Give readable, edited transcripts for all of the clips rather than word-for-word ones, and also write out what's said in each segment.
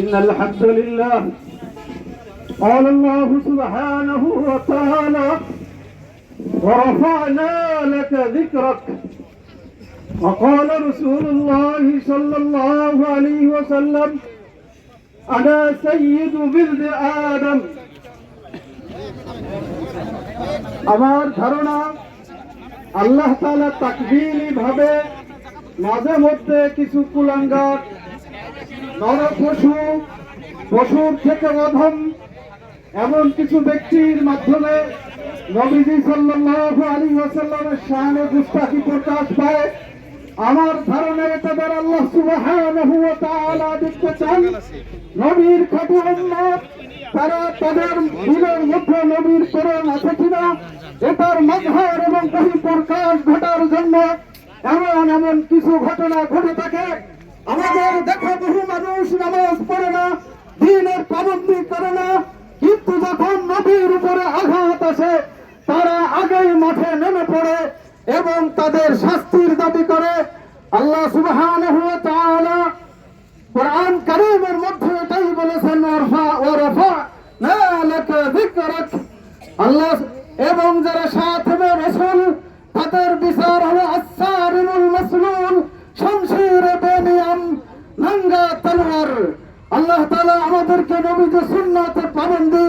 إن الحمد لله قال الله سبحانه وتعالى ورفعنا لك ذكرك وقال رسول الله صلى الله عليه وسلم أنا سيد ولد آدم আমার ধারণা আল্লাহ তাআলা তাকদীরি ভাবে মাঝে মধ্যে কিছু কুলাঙ্গার পশুর থেকে অধম এমন কিছু ব্যক্তির মাধ্যমে নবীজি সাল্লাল্লাহু আলাইহি ওয়াসাল্লামের শানে গুস্তাখি প্রকাশ পায়। আমার ধারণা এটা দ্বারা আল্লাহ সুবহানাহু ওয়া তাআলা দেখতে চান নবীর খাঁটি উম্মত তারা তাদের দিলের মধ্যে নবীর প্রেরণ আছে কিনা এটার মাঝহার এবং বহিঃপ্রকাশ ঘটার জন্য এমন এমন কিছু ঘটনা ঘটে থাকে। আমাদের দেখা বহু মানুষ নামাজ পড়ে না, দ্বীনের পাবন্দি করে না, কিন্তু যখন নবীর উপরে আঘাত আসে তারা আগেই মাঠে নেমে পড়ে এবং তাদের শাস্তির দাবি করে। আল্লাহ সুবহানাহু ওয়া তাআলা কুরআন কারীমের মধ্যে এটাই বলেছেন ওয়ারফা'না লাকা যিকরাক। আল্লাহ এবং যারা সাথে রাসূল তাদের বিচার হলো আস-সারিমুল মাসলুল শামশির বেনিয়াম নাঙ্গা তলোয়ার। আল্লাহ তাআলা আমাদেরকে নবীর সুন্নাতে পাবন্দি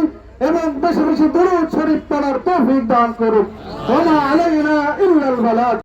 এবং বেশি বেশি দুরূদ শরীফ পড়ার তৌফিক দান করুক। ওয়া মা আলাইনা ইল্লাল বালাগ।